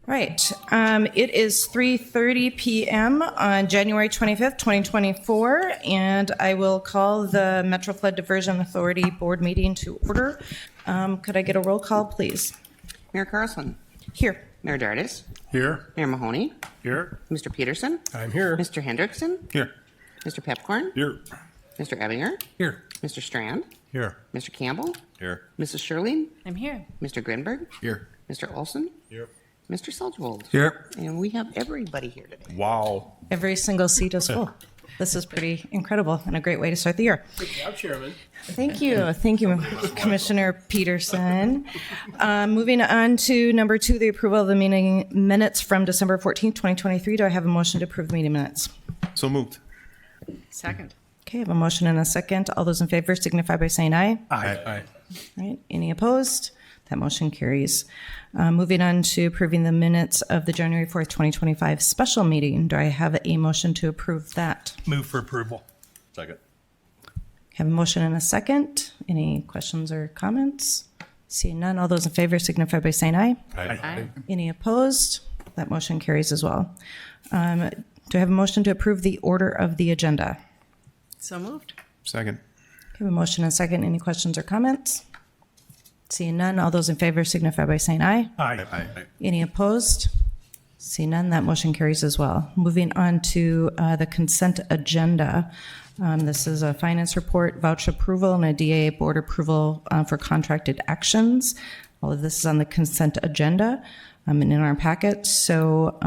Right. It is 3:30 p.m. on January 25th, 2024, and I will call the Metro Flood Diversion Authority Board meeting to order. Could I get a roll call, please? Mayor Carlson. Here. Mayor Dardis. Here. Mayor Mahoney. Here. Mr. Peterson. I'm here. Mr. Hendrickson. Here. Mr. Pepcorn. Here. Mr. Ebinger. Here. Mr. Strand. Here. Mr. Campbell. Here. Mrs. Shirley. I'm here. Mr. Grinberg. Here. Mr. Olson. Here. Mr. Selchvold. Here. And we have everybody here today. Wow. Every single seat is full. This is pretty incredible and a great way to start the year. Good job, Chairman. Thank you. Thank you, Commissioner Peterson. Moving on to number 2, the approval of the meeting minutes from December 14th, 2023. Do I have a motion to approve the meeting minutes? So moved. Second. Okay, I have a motion and a second. All those in favor signify by saying aye. Aye. All right, any opposed? That motion carries. Moving on to approving the minutes of the January 4th, 2025 special meeting. Do I have a motion to approve that? Move for approval. Second. Have a motion and a second. Any questions or comments? Seeing none, all those in favor signify by saying aye. Aye. Any opposed? That motion carries as well. Do I have a motion to approve the order of the agenda? So moved. Second. Have a motion and a second. Any questions or comments? Seeing none, all those in favor signify by saying aye. Aye. Any opposed? Seeing none, that motion carries as well. Moving on to the consent agenda. This is a finance report, voucher approval, and a DAA board approval for contracted actions. All of this is on the consent agenda and in our packet. So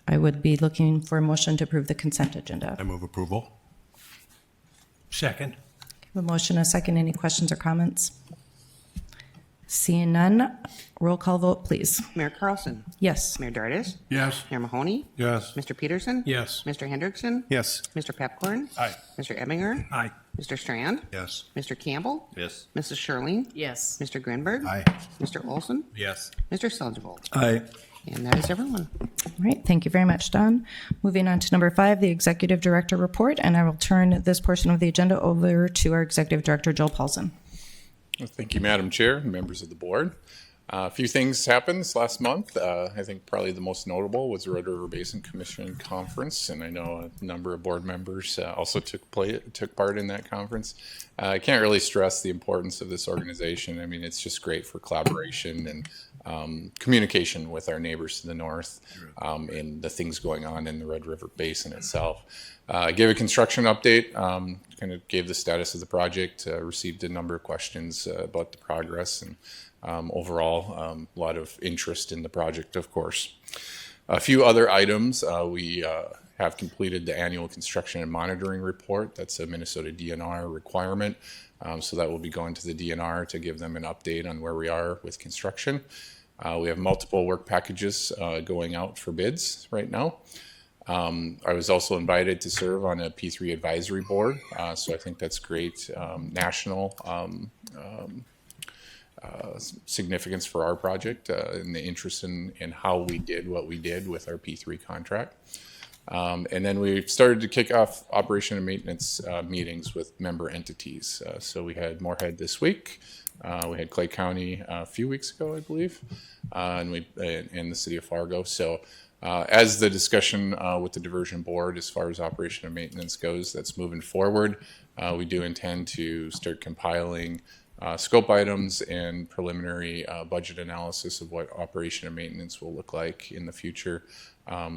I would be looking for a motion to approve the consent agenda. I move approval. Second. A motion, a second. Any questions or comments? Seeing none, roll call vote, please. Mayor Carlson. Yes. Mayor Dardis. Yes. Mayor Mahoney. Yes. Mr. Peterson. Yes. Mr. Hendrickson. Yes. Mr. Pepcorn. Aye. Mr. Ebinger. Aye. Mr. Strand. Yes. Mr. Campbell. Yes. Mrs. Shirley. Yes. Mr. Grinberg. Aye. Mr. Olson. Yes. Mr. Selchvold. Aye. And that is everyone. All right, thank you very much, Don. Moving on to number 5, the Executive Director report, and I will turn this portion of the agenda over to our Executive Director, Joel Paulson. Well, thank you, Madam Chair and members of the board. A few things happened this last month. I think probably the most notable was the Red River Basin Commission Conference, and I know a number of board members also took part in that conference. I can't really stress the importance of this organization. I mean, it's just great for collaboration and communication with our neighbors to the north and the things going on in the Red River Basin itself. I gave a construction update, kind of gave the status of the project, received a number of questions about the progress, and overall, a lot of interest in the project, of course. A few other items. We have completed the annual construction and monitoring report. That's a Minnesota DNR requirement. So that will be going to the DNR to give them an update on where we are with construction. We have multiple work packages going out for bids right now. I was also invited to serve on a P3 advisory board. So I think that's great national significance for our project and the interest in how we did what we did with our P3 contract. And then we started to kick off operation and maintenance meetings with member entities. So we had Moorhead this week. We had Clay County a few weeks ago, I believe, and the city of Fargo. So as the discussion with the diversion board as far as operation and maintenance goes, that's moving forward. We do intend to start compiling scope items and preliminary budget analysis of what operation and maintenance will look like in the future,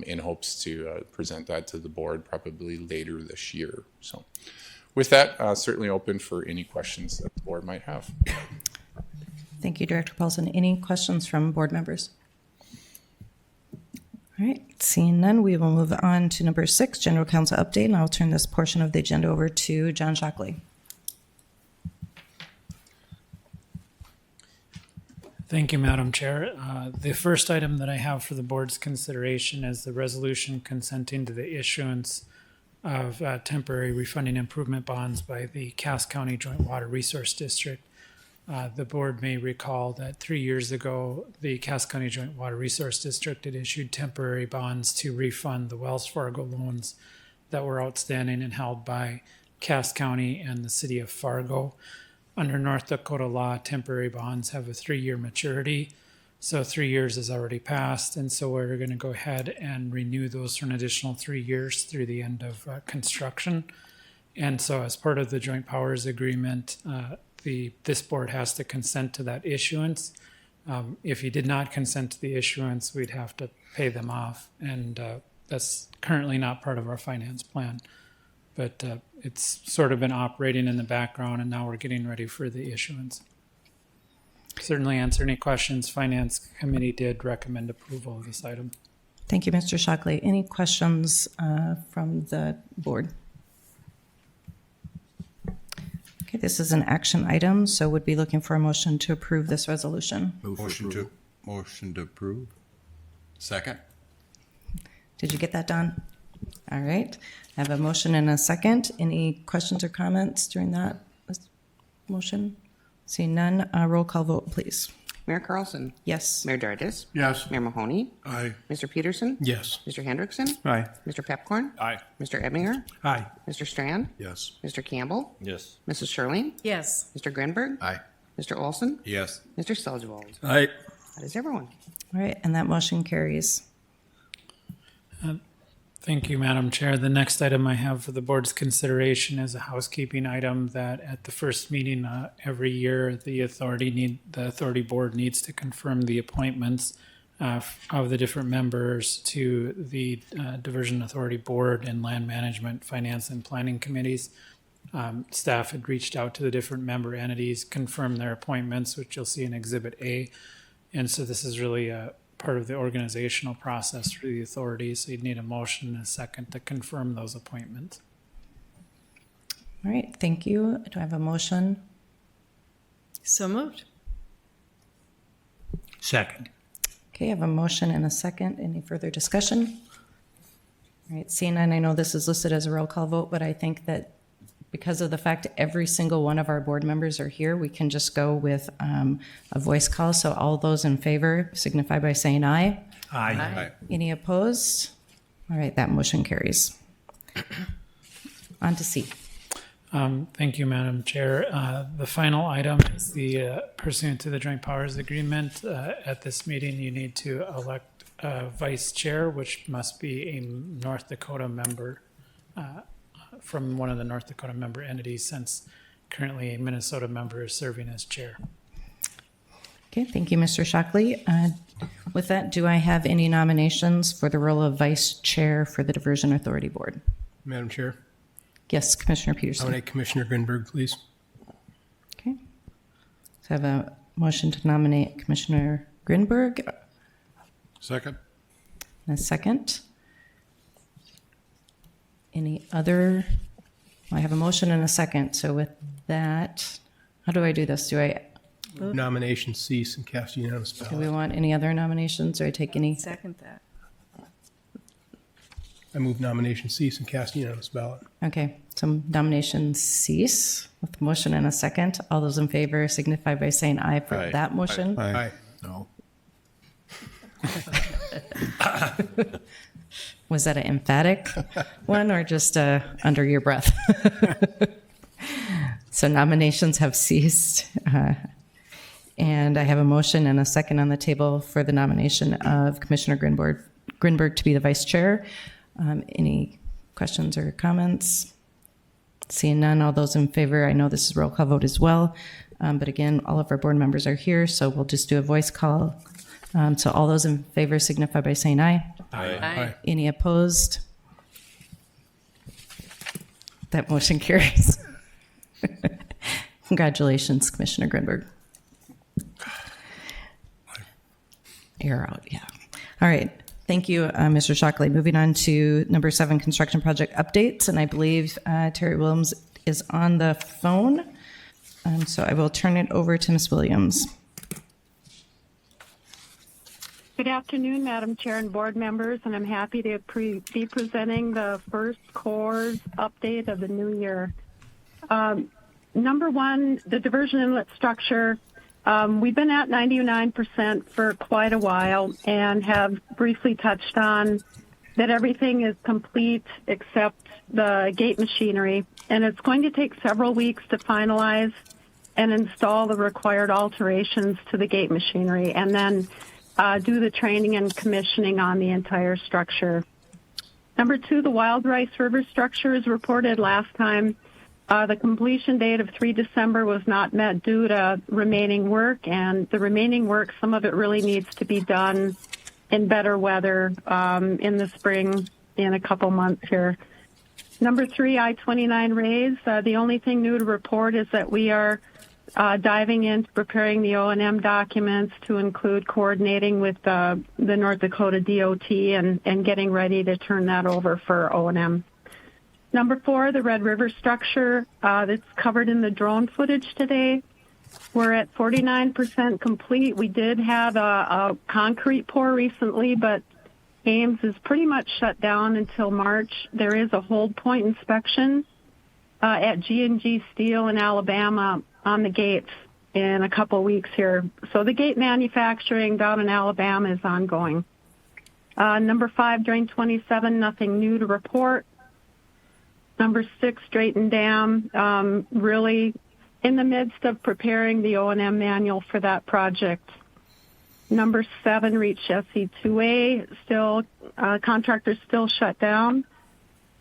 in hopes to present that to the board probably later this year. So with that, certainly open for any questions that the board might have. Thank you, Director Paulson. Any questions from board members? All right, seeing none, we will move on to number 6, General Counsel update, and I'll turn this portion of the agenda over to John Shockley. Thank you, Madam Chair. The first item that I have for the board's consideration is the resolution consenting to the issuance of temporary refunding improvement bonds by the Cass County Joint Water Resource District. The board may recall that 3 years ago, the Cass County Joint Water Resource District had issued temporary bonds to refund the Wells Fargo loans that were outstanding and held by Cass County and the city of Fargo. Under North Dakota law, temporary bonds have a 3-year maturity. So 3 years has already passed, and so we're going to go ahead and renew those for an additional 3 years through the end of construction. And so as part of the joint powers agreement, this board has to consent to that issuance. If you did not consent to the issuance, we'd have to pay them off, and that's currently not part of our finance plan. But it's sort of been operating in the background, and now we're getting ready for the issuance. Certainly answer any questions. Finance Committee did recommend approval of this item. Thank you, Mr. Shockley. Any questions from the board? Okay, this is an action item, so would be looking for a motion to approve this resolution. Motion to approve. Second. Did you get that, Don? All right. I have a motion and a second. Any questions or comments during that motion? Seeing none, roll call vote, please. Mayor Carlson. Yes. Mayor Dardis. Yes. Mayor Mahoney. Aye. Mr. Peterson. Yes. Mr. Hendrickson. Aye. Mr. Pepcorn. Aye. Mr. Ebinger. Aye. Mr. Strand. Yes. Mr. Campbell. Yes. Mrs. Shirley. Yes. Mr. Grinberg. Aye. Mr. Olson. Yes. Mr. Seldgevold. Aye. That is everyone. All right, and that motion carries. Thank you, Madam Chair. The next item I have for the board's consideration is a housekeeping item that at the first meeting every year, the authority board needs to confirm the appointments of the different members to the Diversion Authority Board and Land Management, Finance, and Planning Committees. Staff had reached out to the different member entities, confirmed their appointments, which you'll see in Exhibit A. And so this is really a part of the organizational process for the authority, so you'd need a motion and a second to confirm those appointments. All right, thank you. Do I have a motion? So moved. Second. Okay, I have a motion and a second. Any further discussion? All right, seeing none, I know this is listed as a roll call vote, but I think that because of the fact every single one of our board members are here, we can just go with a voice call. So all those in favor signify by saying aye. Aye. Any opposed? All right, that motion carries. On to C. Thank you, Madam Chair. The final item is the pursuant to the Joint Powers Agreement. At this meeting, you need to elect a vice chair, which must be a North Dakota member from one of the North Dakota member entities, since currently a Minnesota member is serving as chair. Okay, thank you, Mr. Shockley. With that, do I have any nominations for the role of vice chair for the Diversion Authority Board? Madam Chair, Yes, Commissioner Peterson. nominate Commissioner Grinberg, please. Okay. So I have a motion to nominate Commissioner Grinberg. Second. And a second. Any other? I have a motion and a second. So with that, how do I do this? Do Nominations cease and cast unanimous we ballot. want any other nominations? Do I take any? Second that. I move nominations cease and cast unanimous ballot. Okay, so nominations cease with a motion and a second. All those in favor signify by saying aye for Aye. that motion. Aye. No. Was that an emphatic one or just under your breath? So nominations have ceased. And I have a motion and a second on the table for the nomination of Commissioner Grinberg to be the vice chair. Any questions or comments? Seeing none, all those in favor, I know this is roll call vote as well. But again, all of our board members are here, so we'll just do a voice call. So all those in favor signify by saying aye. Aye. Any opposed? That motion carries. Congratulations, Commissioner Grinberg. You're out, yeah. All right. Thank you, Mr. Shockley. Moving on to number 7, construction project updates. And I believe Terry Williams is on the phone. So I will turn it over to Ms. Williams. Good afternoon, Madam Chair and board members, and I'm happy to be presenting the first CORS update of the new year. Number 1, the diversion inlet structure. We've been at 99% for quite a while and have briefly touched on that everything is complete except the gate machinery, and it's going to take several weeks to finalize and install the required alterations to the gate machinery, and then do the training and commissioning on the entire structure. Number 2, the Wild Rice River structure is reported last time. The completion date of 3 December was not met due to remaining work, and the remaining work, some of it really needs to be done in better weather in the spring in a couple months here. Number 3, I-29 raise. The only thing new to report is that we are diving into preparing the O&M documents to include coordinating with the North Dakota DOT and getting ready to turn that over for O&M. Number 4, the Red River structure that's covered in the drone footage today. We're at 49% complete. We did have a concrete pour recently, but Ames is pretty much shut down until March. There is a hold point inspection at G&G Steel in Alabama on the gates in a couple weeks here. So the gate manufacturing down in Alabama is ongoing. Number 5, Drain 27, nothing new to report. Number 6, Drayton Dam, really in the midst of preparing the O&M manual for that project. Number 7, Reach SC2A, still contractors still shut down.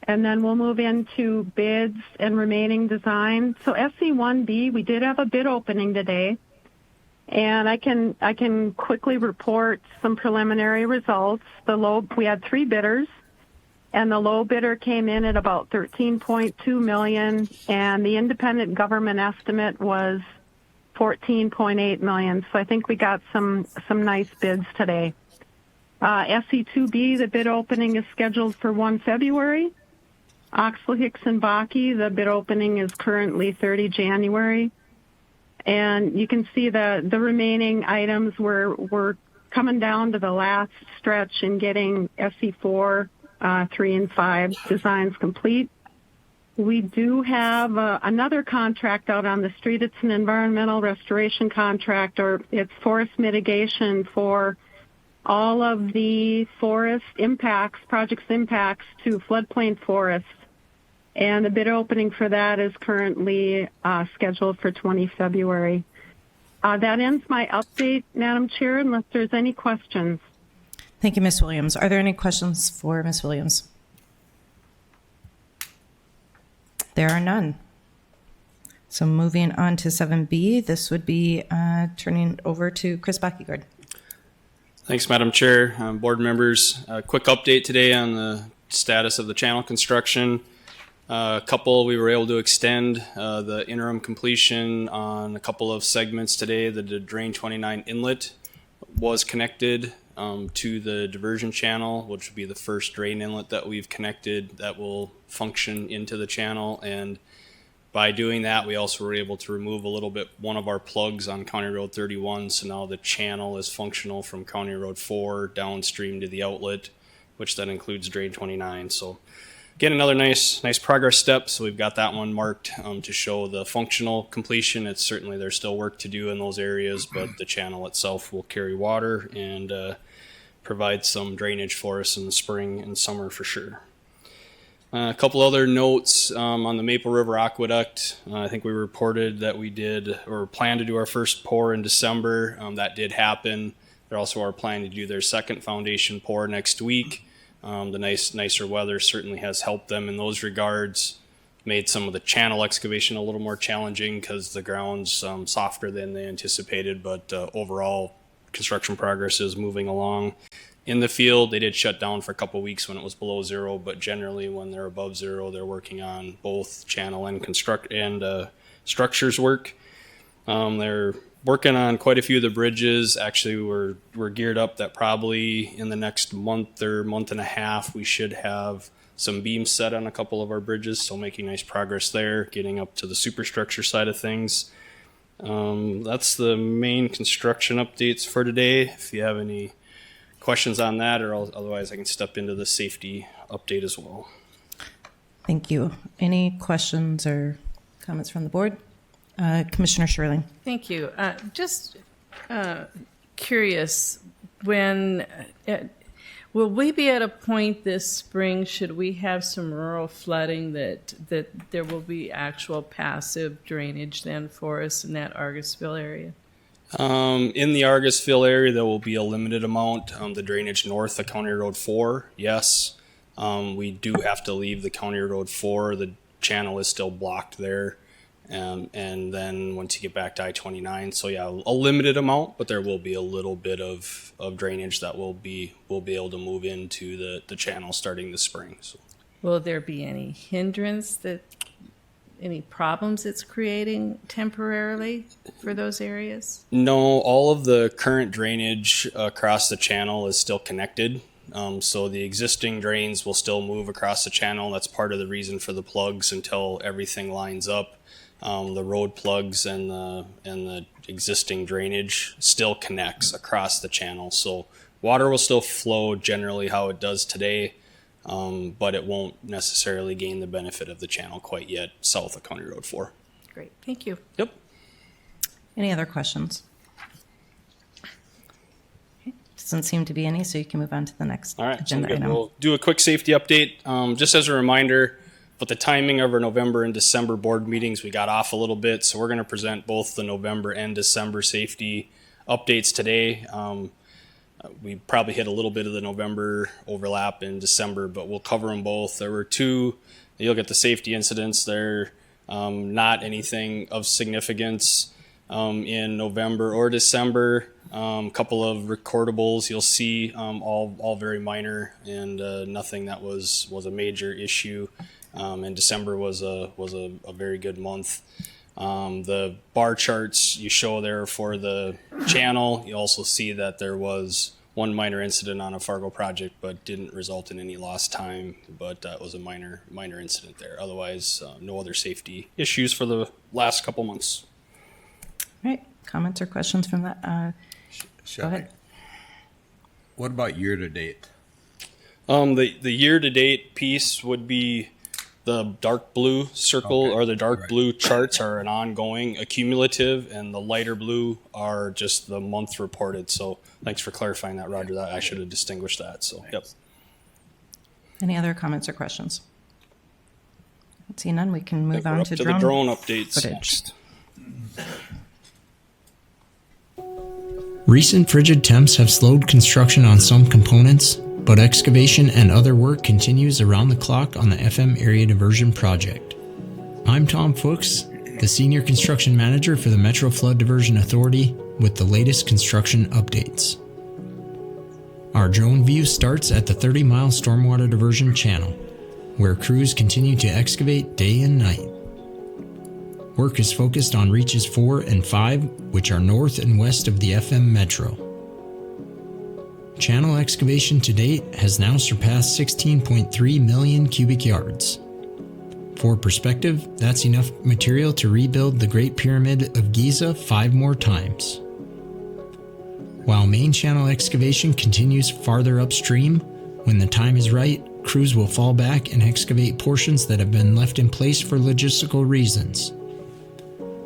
And then we'll move into bids and remaining design. So SC1B, we did have a bid opening today, and I can quickly report some preliminary results. We had 3 bidders, and the low bidder came in at about $13.2 million, and the independent government estimate was $14.8 million. So I think we got some nice bids today. SC2B, the bid opening is scheduled for 1 February. Oxley, Hicks, and Bakke, the bid opening is currently 30 January. And you can see the remaining items we're coming down to the last stretch in getting SC4, 3, and 5 designs complete. We do have another contract out on the street. It's an environmental restoration contract, or it's forest mitigation for all of the forest impacts, project's impacts to floodplain forests. And the bid opening for that is currently scheduled for 20 February. That ends my update, Madam Chair, unless there's any questions. Thank you, Ms. Williams. Are there any questions for Ms. Williams? There are none. So moving on to 7B, this would be turning over to Chris Bakke. Thanks, Madam Chair. Board members, a quick update today on the status of the channel construction. We were able to extend the interim completion on a couple of segments today. The Drain 29 inlet was connected to the diversion channel, which will be the first drain inlet that we've connected that will function into the channel. And by doing that, we also were able to remove one of our plugs on County Road 31. So now the channel is functional from County Road 4 downstream to the outlet, which then includes Drain 29. So again, another nice progress step. So we've got that one marked to show the functional completion. There's still work to do in those areas, but the channel itself will carry water and provide some drainage for us in the spring and summer for sure. A couple other notes on the Maple River Aqueduct. I think we reported that we did or planned to do our first pour in December. That did happen. They also are planning to do their second foundation pour next week. The nicer weather certainly has helped them in those regards. Made some of the channel excavation a little more challenging because the ground's softer than they anticipated, but overall construction progress is moving along. In the field, they did shut down for a couple of weeks when it was below zero, but generally when they're above zero, they're working on both channel and structures work. They're working on quite a few of the bridges. Actually, we're geared up that probably in the next month or month and a half, we should have some beams set on a couple of our bridges. So making nice progress there, getting up to the superstructure side of things. That's the main construction updates for today. If you have any questions on that, or otherwise I can step into the safety update as well. Thank you. Any questions or comments from the board? Commissioner Shirley. Thank you. Just curious, when Will we be at a point this spring, should we have some rural flooding, that there will be actual passive drainage then for us in that Argusville area? In the Argusville area, there will be a limited amount. The drainage north of County Road 4, yes. We do have to leave the County Road 4. The channel is still blocked there. And then once you get back to I-29, so yeah, a limited amount, but there will be a little bit of drainage that we'll be able to move into the channel starting this spring. So. Will there be any hindrance, any problems it's creating temporarily for those areas? No, all of the current drainage across the channel is still connected. So the existing drains will still move across the channel. That's part of the reason for the plugs until everything lines up. The road plugs and the existing drainage still connects across the channel. So water will still flow generally how it does today, but it won't necessarily gain the benefit of the channel quite yet south of County Road 4. Great, thank you. Yep. Any other questions? Okay. Doesn't seem to be any, so you can move on to the next All right, agenda good. item. We'll do a quick safety update. Just as a reminder, but the timing of our November and December board meetings, we got off a little bit. So we're going to present both the November and December safety updates today. We probably hit a little bit of the November overlap in December, but we'll cover them both. There were two, you'll get the safety incidents there, not anything of significance in November or December. A couple of recordables you'll see, all very minor and nothing that was a major issue. And December was a very good month. The bar charts you show there for the channel, you also see that there was one minor incident on a Fargo project, but didn't result in any lost time. But that was a minor incident there. Otherwise, no other safety issues for the last couple months. All right, comments or questions from that? Go ahead. What about year-to-date? The year-to-date piece would be the dark blue circle, Okay. or the dark Right. blue charts are an ongoing accumulative, and the lighter blue are just the month reported. So thanks for clarifying that, Roger. That I should have distinguished that. So yep. Any other comments or questions? See none, we can I move think we're on up to the drone drone updates footage. next. Recent frigid temps have slowed construction on some components, but excavation and other work continues around the clock on the FM Area Diversion Project. I'm Tom Fuchs, the Senior Construction Manager for the Metro Flood Diversion Authority, with the latest construction updates. Our drone view starts at the 30-mile stormwater diversion channel, where crews continue to excavate day and night. Work is focused on reaches 4 and 5, which are north and west of the FM Metro. Channel excavation to date has now surpassed 16.3 million cubic yards. For perspective, that's enough material to rebuild the Great Pyramid of Giza 5 more times. While main channel excavation continues farther upstream, when the time is right, crews will fall back and excavate portions that have been left in place for logistical reasons.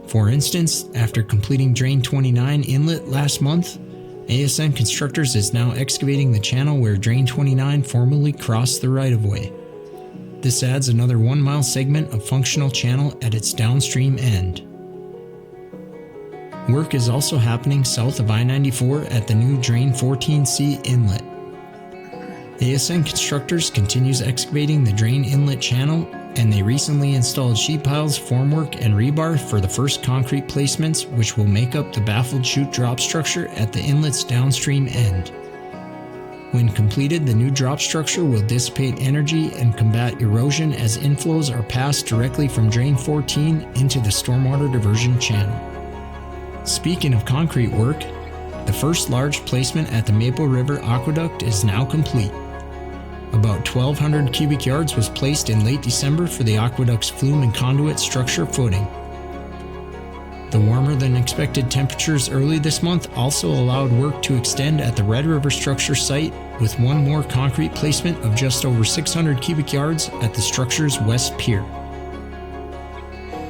For instance, after completing Drain 29 inlet last month, ASN Constructors is now excavating the channel where Drain 29 formerly crossed the right-of-way. This adds another 1-mile segment of functional channel at its downstream end. Work is also happening south of I-94 at the new Drain 14C inlet. ASN Constructors continues excavating the drain inlet channel, and they recently installed sheet piles, formwork, and rebar for the first concrete placements, which will make up the baffled chute drop structure at the inlet's downstream end. When completed, the new drop structure will dissipate energy and combat erosion as inflows are passed directly from Drain 14 into the stormwater diversion channel. Speaking of concrete work, the first large placement at the Maple River Aqueduct is now complete. About 1,200 cubic yards was placed in late December for the aqueduct's flume and conduit structure footing. The warmer than expected temperatures early this month also allowed work to extend at the Red River structure site, with one more concrete placement of just over 600 cubic yards at the structure's west pier.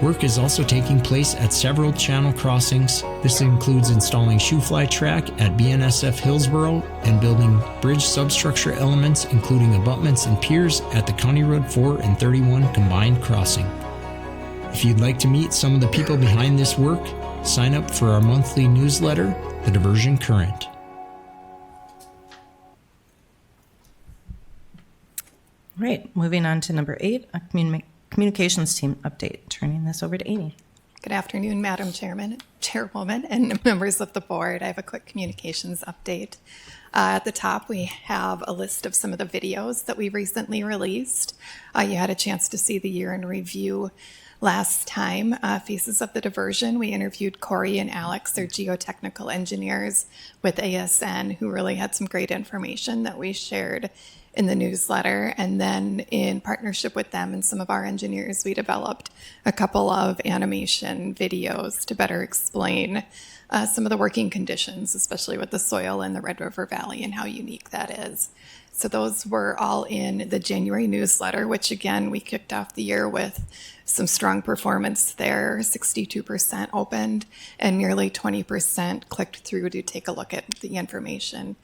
Work is also taking place at several channel crossings. This includes installing shoe-fly track at BNSF Hillsboro and building bridge substructure elements, including abutments and piers at the County Road 4 and 31 combined crossing. If you'd like to meet some of the people behind this work, sign up for our monthly newsletter, The Diversion Current. All right, moving on to number 8, a communications team update. Turning this over to Amy. Good afternoon, Madam Chairwoman, and members of the board. I have a quick communications update. At the top, we have a list of some of the videos that we recently released. You had a chance to see the year in review last time. Faces of the Diversion, we interviewed Corey and Alex, their geotechnical engineers with ASN, who really had some great information that we shared in the newsletter. And then in partnership with them and some of our engineers, we developed a couple of animation videos to better explain some of the working conditions, especially with the soil in the Red River Valley and how unique that is. So those were all in the January newsletter, which again, we kicked off the year with some strong performance there. 62% opened and nearly 20% clicked through to take a look at the information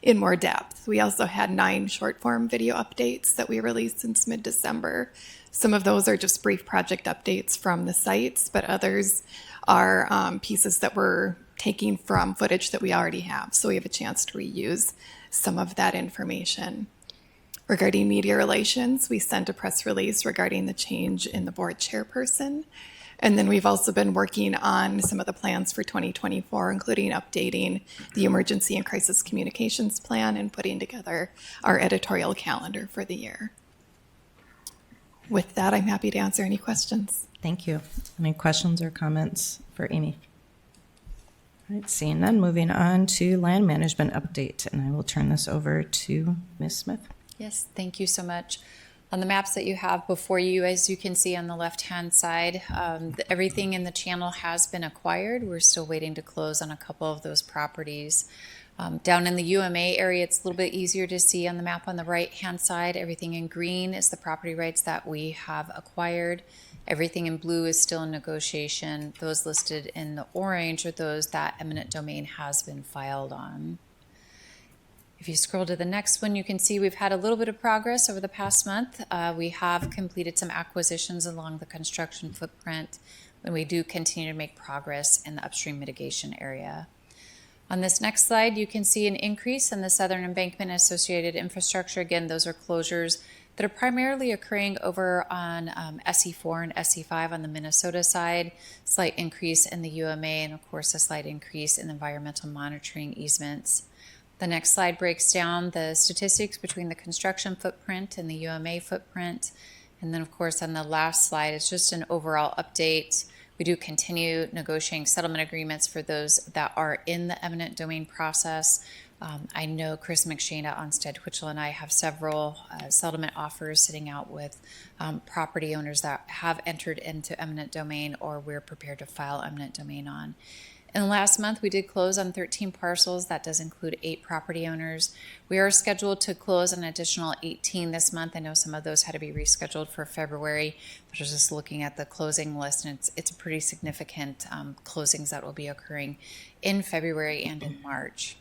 in more depth. We also had 9 short form video updates that we released since mid-December. Some of those are just brief project updates from the sites, but others are pieces that we're taking from footage that we already have. So we have a chance to reuse some of that information. Regarding media relations, we sent a press release regarding the change in the board chairperson. And then we've also been working on some of the plans for 2024, including updating the emergency and crisis communications plan and putting together our editorial calendar for the year. With that, I'm happy to answer any questions. Thank you. Any questions or comments for Amy? All right, seeing none, moving on to land management update, and I will turn this over to Ms. Smith. Yes, thank you so much. On the maps that you have before you, as you can see on the left-hand side, everything in the channel has been acquired. We're still waiting to close on a couple of those properties. Down in the UMA area, it's a little bit easier to see on the map on the right-hand side. Everything in green is the property rights that we have acquired. Everything in blue is still in negotiation. Those listed in the orange are those that eminent domain has been filed on. If you scroll to the next one, you can see we've had a little bit of progress over the past month. We have completed some acquisitions along the construction footprint, and we do continue to make progress in the upstream mitigation area. On this next slide, you can see an increase in the southern embankment associated infrastructure. Again, those are closures that are primarily occurring over on SE4 and SE5 on the Minnesota side, slight increase in the UMA, and of course a slight increase in environmental monitoring easements. The next slide breaks down the statistics between the construction footprint and the UMA footprint. And then of course on the last slide, it's just an overall update. We do continue negotiating settlement agreements for those that are in the eminent domain process. I know Chris McShane at Onstead Twitchell and I have several settlement offers sitting out with property owners that have entered into eminent domain or we're prepared to file eminent domain on. In the last month, we did close on 13 parcels. That does include 8 property owners. We are scheduled to close an additional 18 this month. I know some of those had to be rescheduled for February. But I was just looking at the closing list, and it's pretty significant closings that will be occurring in February and in March.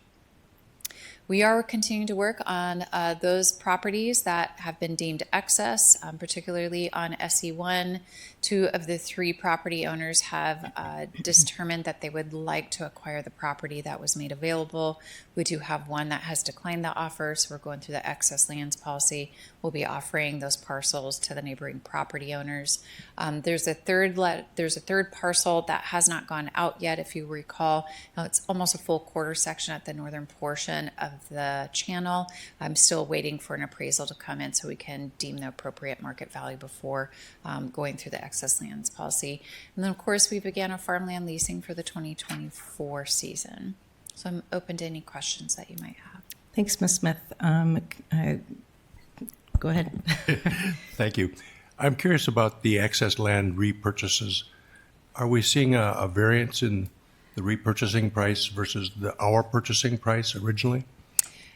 We are continuing to work on those properties that have been deemed excess, particularly on SE1. 2 of the 3 property owners have determined that they would like to acquire the property that was made available. We do have one that has declined the offer, so we're going through the excess lands policy. We'll be offering those parcels to the neighboring property owners. There's a third parcel that has not gone out yet. If you recall, it's almost a full quarter section at the northern portion of the channel. I'm still waiting for an appraisal to come in so we can deem the appropriate market value before going through the excess lands policy. And then of course we began a farmland leasing for the 2024 season. So I'm open to any questions that you might have. Thanks, Ms. Smith. Go ahead. Thank you. I'm curious about the excess land repurchases. Are we seeing a variance in the repurchasing price versus our purchasing price originally?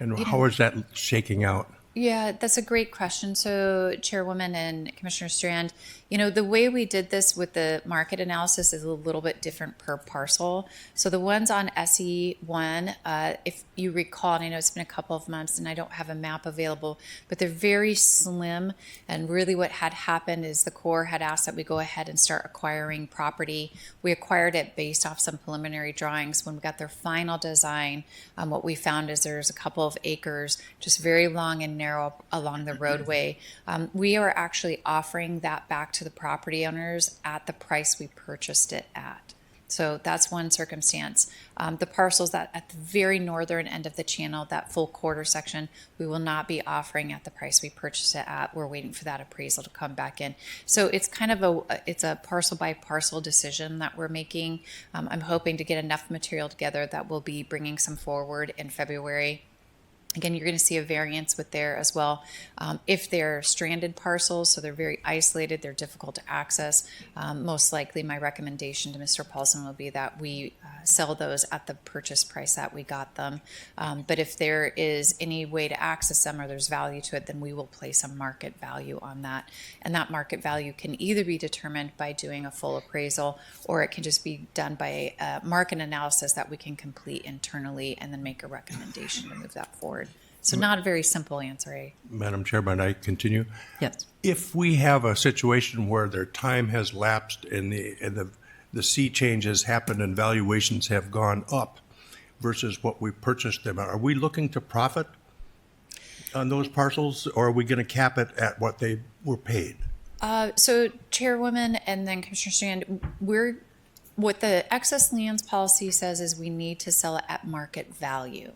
And how is that shaking out? Yeah, that's a great question. So, Chairwoman and Commissioner Strand, the way we did this with the market analysis is a little bit different per parcel. So, the ones on SE1, if you recall, and I know it's been a couple of months and I don't have a map available, but they're very slim. And really, what had happened is the Corps had asked that we go ahead and start acquiring property. We acquired it based off some preliminary drawings. When we got their final design, what we found is there's a couple of acres, just very long and narrow along the roadway. We are actually offering that back to the property owners at the price we purchased it at. So that's one circumstance. The parcels that at the very northern end of the channel, that full quarter section, we will not be offering at the price we purchased it at. We're waiting for that appraisal to come back in. So it's kind of it's a parcel by parcel decision that we're making. I'm hoping to get enough material together that we'll be bringing some forward in February. Again, you're going to see a variance with there as well. If they're stranded parcels, so they're very isolated, they're difficult to access, most likely my recommendation to Mr. Paulson will be that we sell those at the purchase price that we got them. But if there is any way to access them or there's value to it, then we will place a market value on that. And that market value can either be determined by doing a full appraisal, or it can just be done by a market analysis that we can complete internally and then make a recommendation to move that forward. So not a very simple answer, eh? Madam Chair, might I continue? Yes. If we have a situation where their time has lapsed and the sea change has happened and valuations have gone up versus what we purchased them, are we looking to profit on those parcels, or are we going to cap it at what they were paid? So Chairwoman and then Commissioner Strand, what the excess lands policy says is we need to sell it at market value.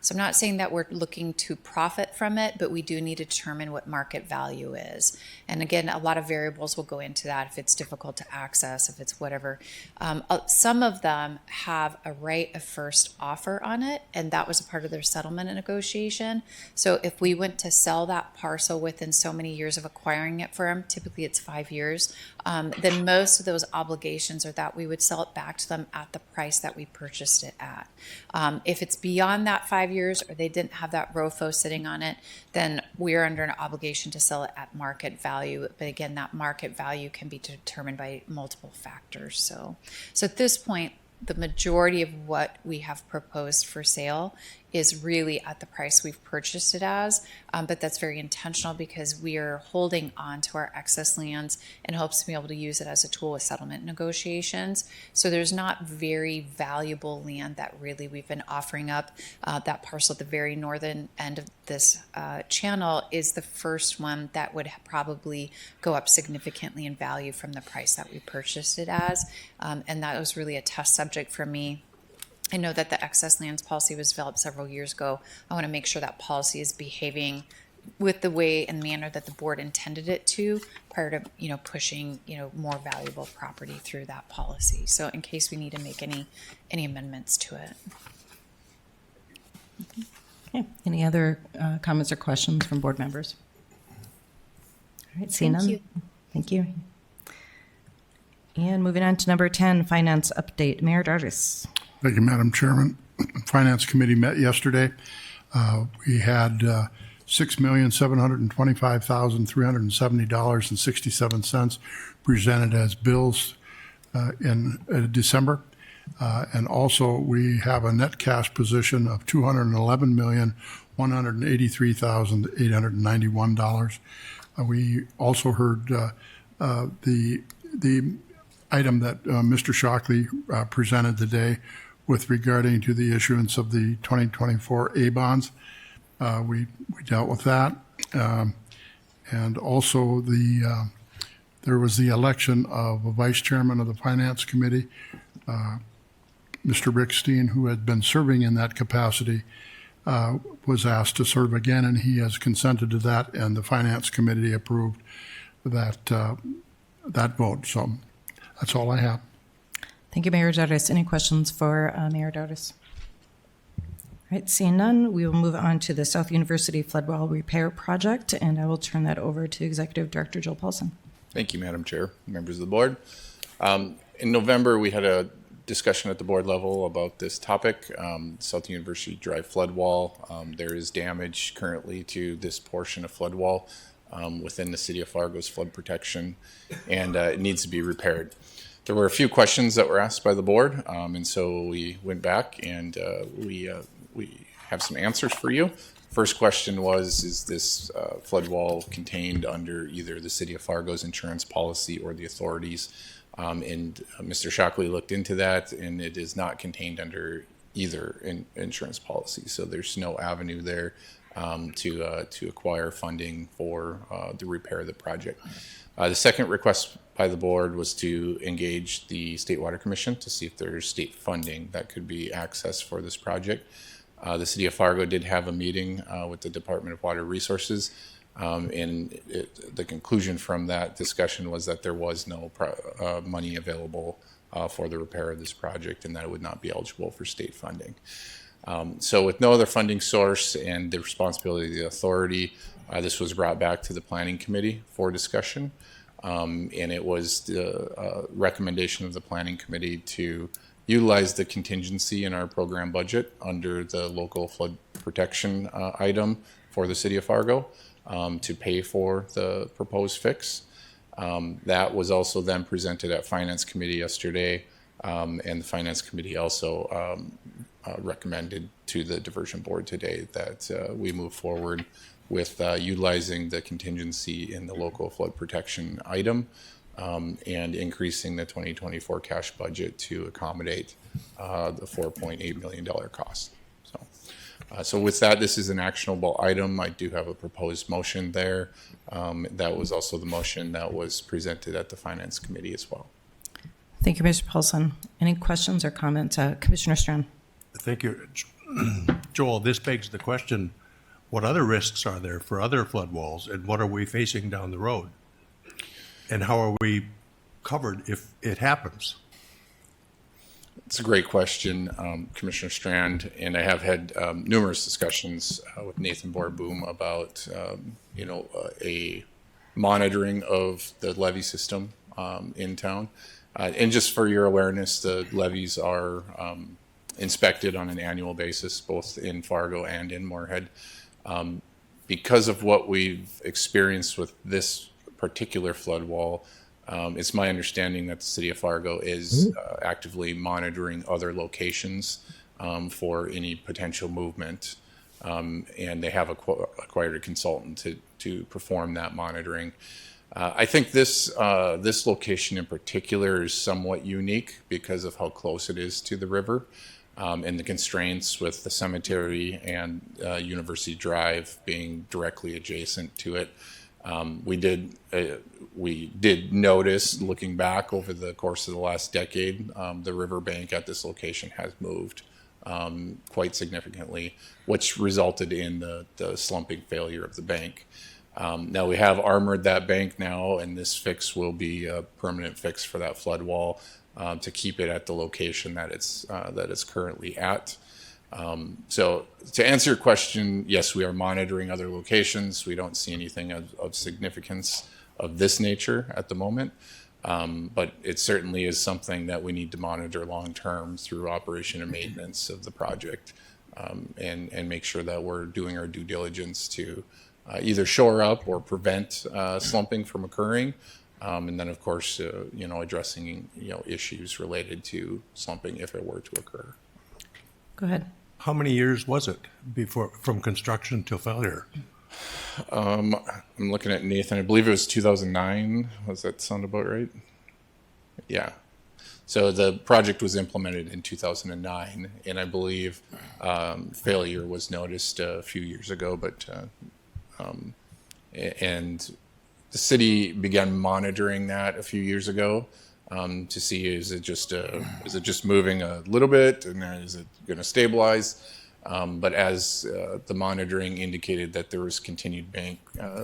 So I'm not saying that we're looking to profit from it, but we do need to determine what market value is. And again, a lot of variables will go into that, if it's difficult to access, if it's whatever. Some of them have a right of first offer on it, and that was a part of their settlement negotiation. So if we went to sell that parcel within so many years of acquiring it for them, typically it's 5 years, then most of those obligations are that we would sell it back to them at the price that we purchased it at. If it's beyond that 5 years, or they didn't have that ROFO sitting on it, then we're under an obligation to sell it at market value. But again, that market value can be determined by multiple factors. So at this point, the majority of what we have proposed for sale is really at the price we've purchased it as, but that's very intentional because we are holding on to our excess lands in hopes to be able to use it as a tool with settlement negotiations. So there's not very valuable land that really we've been offering up. That parcel at the very northern end of this channel is the first one that would probably go up significantly in value from the price that we purchased it as, and that was really a test subject for me. I know that the excess lands policy was developed several years ago. I want to make sure that policy is behaving with the way and manner that the board intended it to prior to, pushing, more valuable property through that policy. So in case we need to make any amendments to it. Okay. Any other comments or questions from board members? All right, seeing none. Thank you. Thank you. And moving on to number 10, finance update. Mayor Dargis. Thank you, Madam Chairman. Finance Committee met yesterday. We had $6,725,370.67 presented as bills in December. And also, we have a net cash position of $211,183,891. We also heard the item that Mr. Shockley presented today with regarding to the issuance of the 2024 A bonds. We dealt with that. And also there was the election of a vice chairman of the Finance Committee, Mr. Rick Steen, who had been serving in that capacity, was asked to serve again, and he has consented to that, and the Finance Committee approved that vote. So that's all I have. Thank you, Mayor Dargis. Any questions for Mayor Dargis? All right, seeing none, we will move on to the South University Floodwall Repair Project, and I will turn that over to Executive Director Joel Paulson. Thank you, Madam Chair, members of the board. In November, we had a discussion at the board level about this topic. South University Drive flood wall. There is damage currently to this portion of flood wall within the city of Fargo's flood protection, and it needs to be repaired. There were a few questions that were asked by the board, and so we went back and we have some answers for you. First question was, is this flood wall contained under either the city of Fargo's insurance policy or the authorities? And Mr. Shockley looked into that, and it is not contained under either insurance policy. So there's no avenue there to acquire funding for the repair of the project. The second request by the board was to engage the State Water Commission to see if there's state funding that could be accessed for this project. The city of Fargo did have a meeting with the Department of Water Resources, and the conclusion from that discussion was that there was no money available for the repair of this project, and that it would not be eligible for state funding. So with no other funding source and the responsibility of the authority, this was brought back to the Planning Committee for discussion, and it was the recommendation of the Planning Committee to utilize the contingency in our program budget under the local flood protection item for the city of Fargo to pay for the proposed fix. That was also then presented at Finance Committee yesterday, and the Finance Committee also recommended to the Diversion Board today that we move forward with utilizing the contingency in the local flood protection item and increasing the 2024 cash budget to accommodate the $4.8 million cost. So with that, this is an actionable item. I do have a proposed motion there. That was also the motion that was presented at the Finance Committee as well. Thank you, Mr. Paulson. Any questions or comments? Commissioner Strand. Thank you. Joel, this begs the question, what other risks are there for other flood walls, and what are we facing down the road? And how are we covered if it happens? It's a great question, Commissioner Strand, and I have had numerous discussions with Nathan Borboom about, a monitoring of the levee system in town. And just for your awareness, the levees are inspected on an annual basis, both in Fargo and in Moorhead. Because of what we've experienced with this particular flood wall, it's my understanding that the city of Fargo is actively monitoring other locations for any potential movement, and they have acquired a consultant to perform that monitoring. I think this location in particular is somewhat unique because of how close it is to the river, and the constraints with the cemetery and University Drive being directly adjacent to it. We did notice, looking back over the course of the last decade, the riverbank at this location has moved quite significantly, which resulted in the slumping failure of the bank. Now we have armored that bank now, and this fix will be a permanent fix for that flood wall to keep it at the location that it's currently at. So to answer your question, yes, we are monitoring other locations. We don't see anything of significance of this nature at the moment, but it certainly is something that we need to monitor long-term through operation and maintenance of the project, and make sure that we're doing our due diligence to either shore up or prevent slumping from occurring, and then of course, addressing issues related to slumping if it were to occur. Go ahead. How many years was it from construction till failure? I'm looking at Nathan. I believe it was 2009. Does that sound about right? Yeah. So the project was implemented in 2009, and I believe failure was noticed a few years ago. But and the city began monitoring that a few years ago to see is it just moving a little bit, and then is it going to stabilize? But as the monitoring indicated that there was continued bank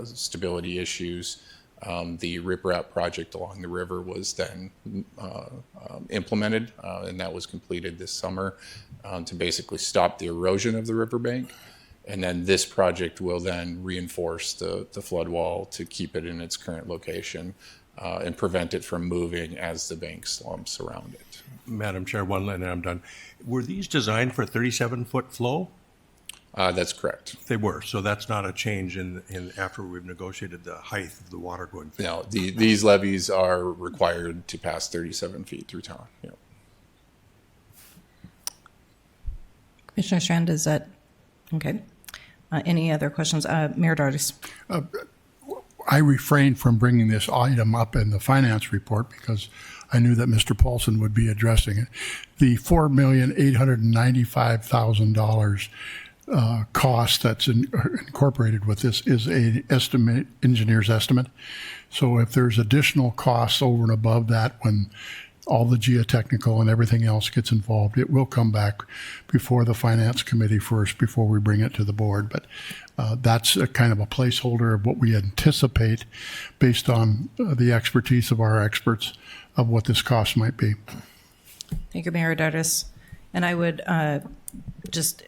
stability issues, the riprap project along the river was then implemented, and that was completed this summer to basically stop the erosion of the riverbank. And then this project will then reinforce the flood wall to keep it in its current location and prevent it from moving as the bank slumps around it. Madam Chair, one line and I'm done. Were these designed for 37-foot flow? That's correct. They were, so that's not a change in after we've negotiated the height of the water going through. No, these levees are required to pass 37 feet through town. Yeah. Commissioner Strand, is that okay? Any other questions? Mayor Dardis. I refrained from bringing this item up in the finance report because I knew that Mr. Paulson would be addressing it. The $4,895,000 cost that's incorporated with this is an engineer's estimate. So if there's additional costs over and above that, when all the geotechnical and everything else gets involved, it will come back before the finance committee first before we bring it to the board. But that's a kind of a placeholder of what we anticipate based on the expertise of our experts of what this cost might be. Thank you, Mayor Dardis. And I would just,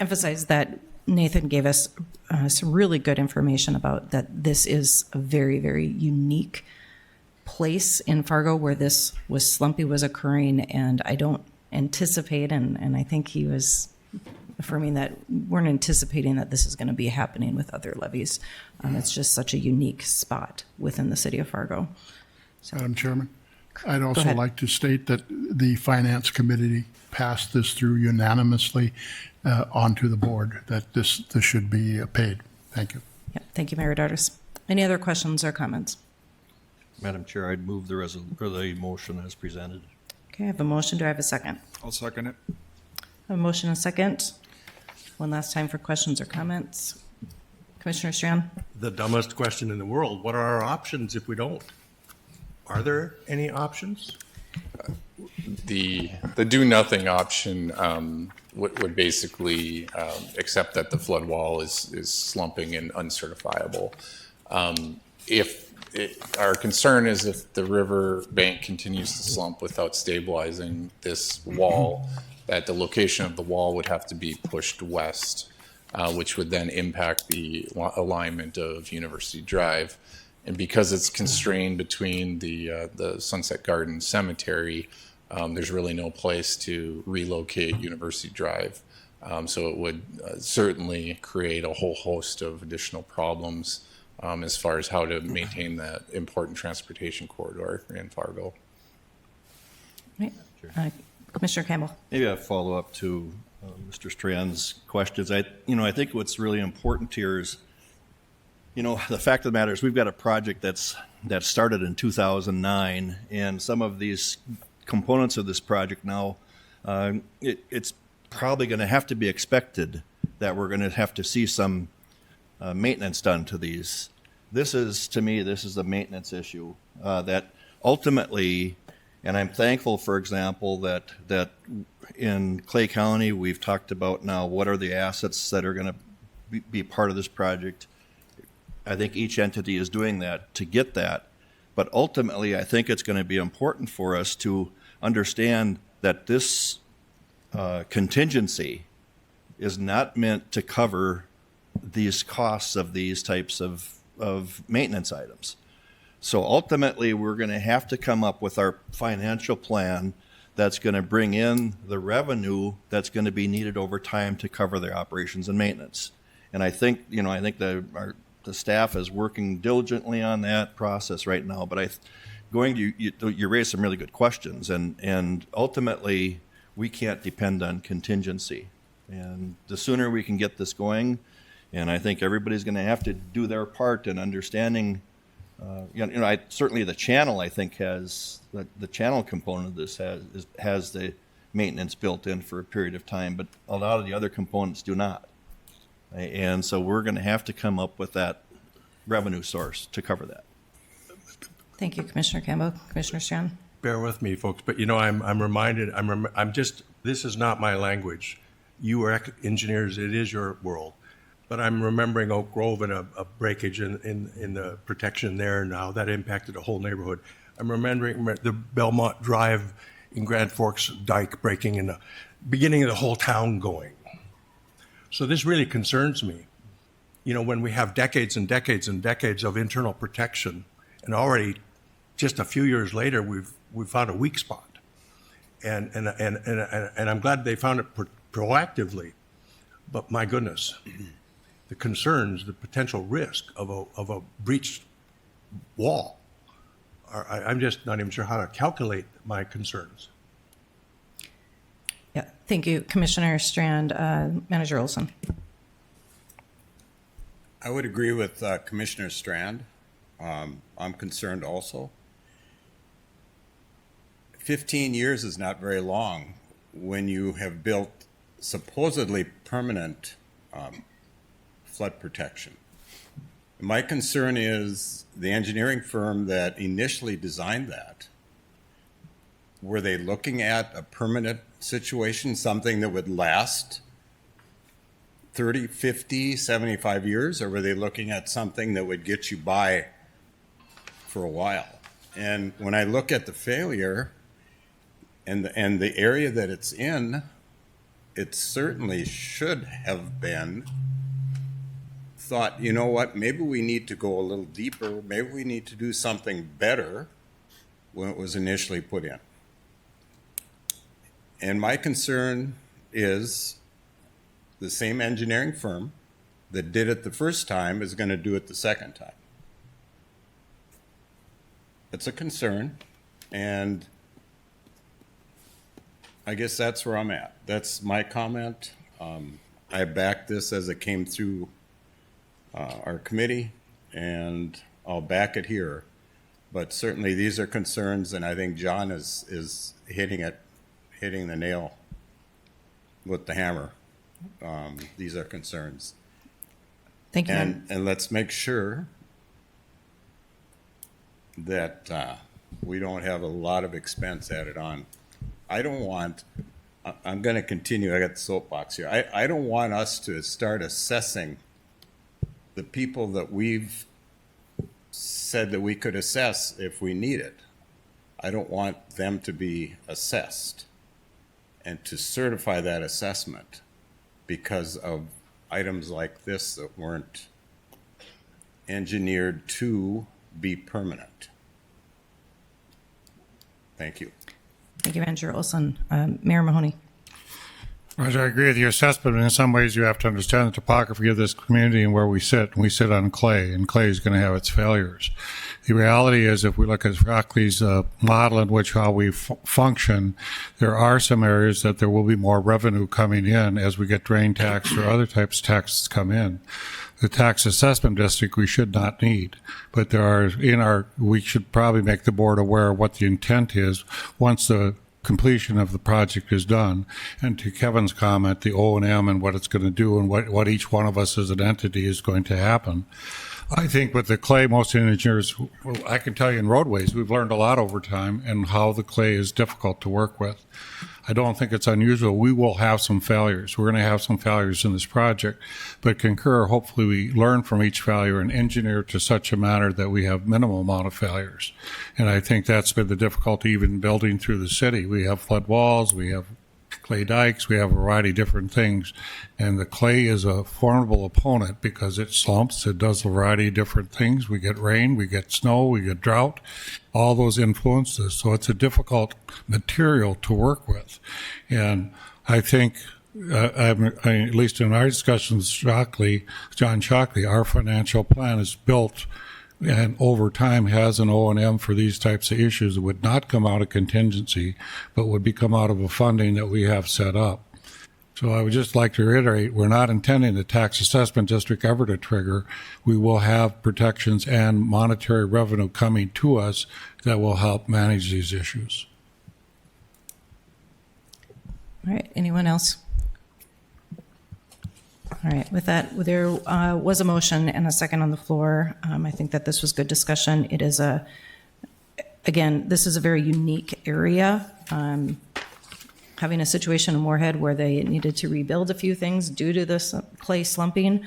emphasize that Nathan gave us some really good information about that this is a very, very unique place in Fargo where this slumpy was occurring, and I don't anticipate, and I think he was affirming that we're not anticipating that this is going to be happening with other levees. It's just such a unique spot within the city of Fargo. Madam Chairman, I'd also ahead. like to state that the Finance Committee passed this through unanimously onto the board, that this should be paid. Thank you. Yeah, thank you, Mayor Dardis. Any other questions or comments? Madam Chair, I'd move the motion as presented. Okay, I have a motion. Do I have a second? I'll second it. A motion and a second. One last time for questions or comments. Commissioner Strand? The dumbest question in the world. What are our options if we don't? Are there any options? The do nothing option would basically accept that the flood wall is slumping and uncertifiable. Our concern is if the river bank continues to slump without stabilizing this wall, that the location of the wall would have to be pushed west, which would then impact the alignment of University Drive. And because it's constrained between the Sunset Garden Cemetery, there's really no place to relocate University Drive. So it would certainly create a whole host of additional problems as far as how to maintain that important transportation corridor in Fargo. Right. Commissioner Campbell. Maybe a follow-up to Mr. Strand's questions. I think what's really important here is, the fact of the matter is we've got a project that started in 2009, and some of these components of this project now, it's probably going to have to be expected that we're going to have to see some maintenance done to these. To me, this is a maintenance issue that ultimately, and I'm thankful, for example, that in Clay County, we've talked about now what are the assets that are going to be part of this project. I think each entity is doing that to get that. But ultimately, I think it's going to be important for us to understand that this contingency is not meant to cover these costs of these types of maintenance items. So ultimately, we're going to have to come up with our financial plan that's going to bring in the revenue that's going to be needed over time to cover their operations and maintenance. And I think the staff is working diligently on that process right now. But you raised some really good questions, and ultimately, we can't depend on contingency. And the sooner we can get this going, and I think everybody's going to have to do their part in understanding. Certainly the channel, I think, has the channel component of this has the maintenance built in for a period of time, but a lot of the other components do not. And so we're going to have to come up with that revenue source to cover that. Thank you, Commissioner Campbell. Commissioner Strand? Bear with me, folks, but I'm reminded. This is not my language. You are engineers. It is your world. But I'm remembering Oak Grove and a breakage in the protection there now that impacted a whole neighborhood. I'm remembering the Belmont Drive in Grand Forks dike breaking and the beginning of the whole town going. So this really concerns me. When we have decades and decades and decades of internal protection, and already just a few years later we've found a weak spot. and I'm glad they found it proactively. But my goodness, the concerns, the potential risk of a breached wall, I'm just not even sure how to calculate my concerns. Yeah, thank you, Commissioner Strand. Manager Olson. I would agree with Commissioner Strand. I'm concerned also. 15 years is not very long when you have built supposedly permanent flood protection. My concern is the engineering firm that initially designed that, were they looking at a permanent situation, something that would last 30, 50, 75 years, or were they looking at something that would get you by for a while? And when I look at the failure and the area that it's in, it certainly should have been thought, you know what, maybe we need to go a little deeper, maybe we need to do something better when it was initially put in. And my concern is the same engineering firm that did it the first time is going to do it the second time. It's a concern, and I guess that's where I'm at. That's my comment. I back this as it came through our committee, and I'll back it here. But certainly these are concerns, and I think John is hitting the nail with the hammer. These are concerns. Thank you. And let's make sure that we don't have a lot of expense added on. I don't want, I'm going to continue, I got the soapbox here. I don't want us to start assessing the people that we've said that we could assess if we need it. I don't want them to be assessed and to certify that assessment because of items like this that weren't engineered to be permanent. Thank you. Thank you, Manager Olson. Mayor Mahoney. Roger, I agree with your assessment, but in some ways you have to understand the topography of this community and where we sit. We sit on clay, and clay is going to have its failures. The reality is, if we look at Shockley's model in which how we function, there are some areas that there will be more revenue coming in as we get drain tax or other types of taxes come in. The tax assessment district we should not need, but there are we should probably make the board aware of what the intent is once the completion of the project is done. And to Kevin's comment, the O&M and what it's going to do and what each one of us as an entity is going to happen. I think with the clay, most engineers, I can tell you in roadways, we've learned a lot over time and how the clay is difficult to work with. I don't think it's unusual. We will have some failures. We're going to have some failures in this project, but concur, hopefully we learn from each failure and engineer to such a manner that we have minimal amount of failures. And I think that's been the difficulty even building through the city. We have flood walls, we have clay dikes, we have a variety of different things. And the clay is a formidable opponent because it slumps, it does a variety of different things. We get rain, we get snow, we get drought, all those influences. So it's a difficult material to work with. And I think, at least in our discussions with John Shockley, our financial plan is built and over time has an O&M for these types of issues. It would not come out of contingency, but would come out of a funding that we have set up. So I would just like to reiterate, we're not intending the tax assessment district ever to trigger. We will have protections and monetary revenue coming to us that will help manage these issues. All right, anyone else? All right, with that, there was a motion and a second on the floor. I think that this was good discussion. It is again, this is a very unique area. Having a situation in Moorhead where they needed to rebuild a few things due to this clay slumping.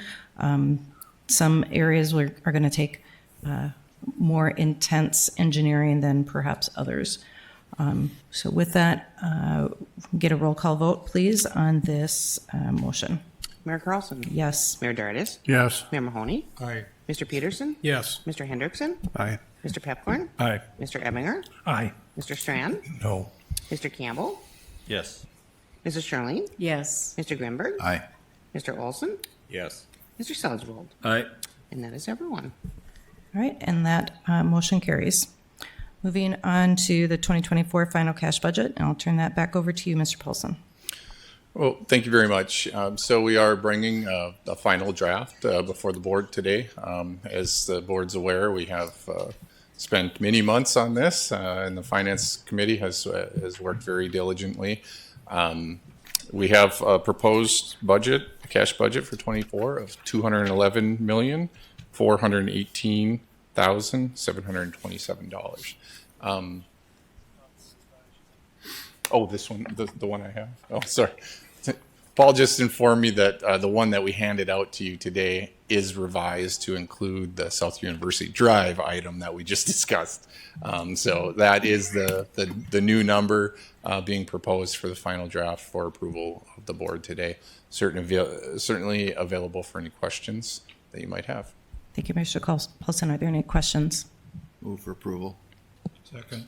Some areas are going to take more intense engineering than perhaps others. So with that, get a roll call vote, please, on this motion. Mayor Carlson? Yes. Mayor Dardis? Yes. Mayor Mahoney? Aye. Mr. Peterson? Yes. Mr. Hendrickson? Aye. Mr. Pepcorn? Aye. Mr. Ebinger? Aye. Mr. Strand? No. Mr. Campbell, Yes. Mrs. Sherling, Yes. Mr. Grimberg, Aye. Mr. Olson, Yes. Mr. Salzwald. Aye. And that is everyone. All right, and that motion carries. Moving on to the 2024 final cash budget, and I'll turn that back over to you, Mr. Paulson. Well, thank you very much. So we are bringing a final draft before the board today. As the board's aware, we have spent many months on this, and the finance committee has worked very diligently. We have a proposed budget, a cash budget for 24 of $211,418,727. Oh, this one, the one I have. Oh, sorry. Paul just informed me that the one that we handed out to you today is revised to include the South University Drive item that we just discussed. So that is the new number being proposed for the final draft for approval of the board today. Certainly available for any questions that you might have. Thank you, Mr. Paulson. Are there any questions? Move for approval. Second.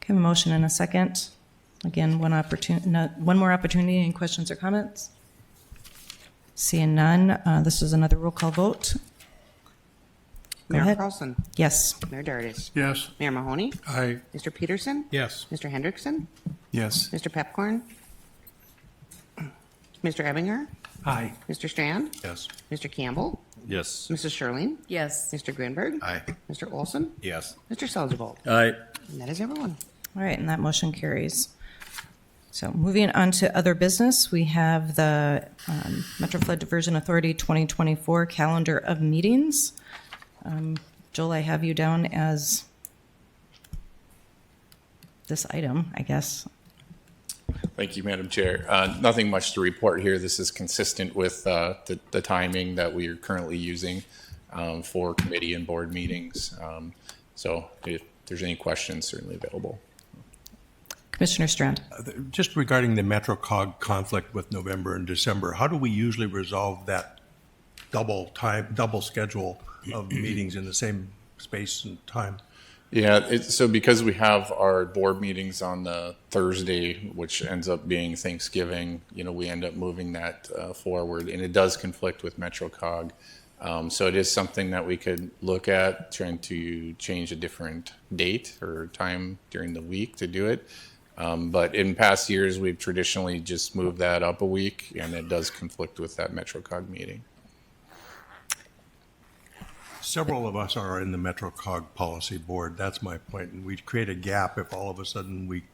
Okay, a motion and a second. Again, one more opportunity. Any questions or comments? Seeing none, this is another roll call vote. Go Mayor ahead. Carlson, Yes. Mayor Dardis, Yes. Mayor Mahoney, Aye. Mr. Peterson, Yes. Mr. Hendrickson, Yes. Mr. Pepcorn, Mr. Ebinger, Aye. Mr. Strand, Yes. Mr. Campbell, Yes. Mrs. Sherling, Yes. Mr. Grinberg, Aye. Mr. Olson, Yes. Mr. Salzwald. Aye. And that is everyone. All right, and that motion carries. So moving on to other business, we have the Metro Flood Diversion Authority 2024 calendar of meetings. Joel, I have you down as this item, I guess. Thank you, Madam Chair. Nothing much to report here. This is consistent with the timing that we are currently using for committee and board meetings. So if there's any questions, certainly available. Commissioner Strand. Just regarding the MetroCog conflict with November and December, how do we usually resolve that double schedule of meetings in the same space and time? Yeah, so because we have our board meetings on the Thursday, which ends up being Thanksgiving, we end up moving that forward, and it does conflict with MetroCog. So it is something that we could look at, trying to change a different date or time during the week to do it. But in past years, we've traditionally just moved that up a week, and it does conflict with that MetroCog meeting. Several of us are in the MetroCog policy board. That's my point. And we'd create a gap if all of a sudden we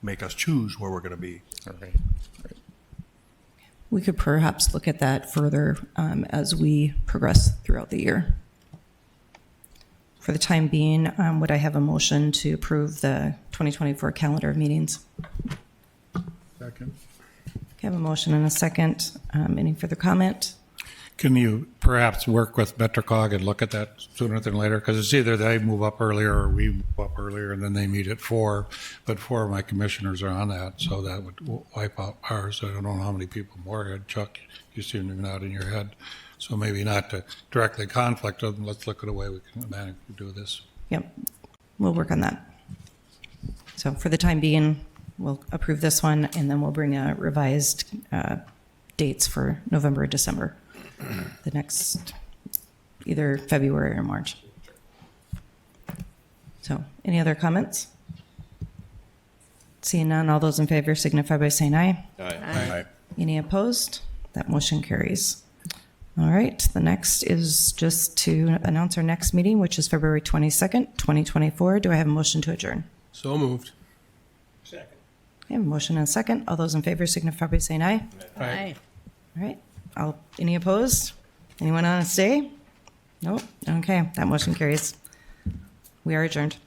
make us choose where we're going to be. All right. We could perhaps look at that further as we progress throughout the year. For the time being, would I have a motion to approve the 2024 calendar of meetings? Second. Okay, I have a motion and a second. Any further comment? Can you perhaps work with MetroCog and look at that sooner than later? Because it's either they move up earlier or we move up earlier, and then they meet at 4. But 4 of my commissioners are on that, so that would wipe out ours. I don't know how many people more had. Chuck, you seem to be nodding your head. So maybe not to directly conflict with them. Let's look at a way we can manage to do this. Yep, we'll work on that. So for the time being, we'll approve this one, and then we'll bring a revised dates for November or December. The next, either February or March. So, any other comments? Seeing none, all those in favor signify by saying aye. Aye. Any opposed? That motion carries. All right, the next is just to announce our next meeting, which is February 22nd, 2024. Do I have a motion to adjourn? So moved. Okay, a motion and a second. All those in favor signify by saying aye. Aye. All right. Any opposed? Anyone want to stay? Nope. Okay, that motion carries. We are adjourned.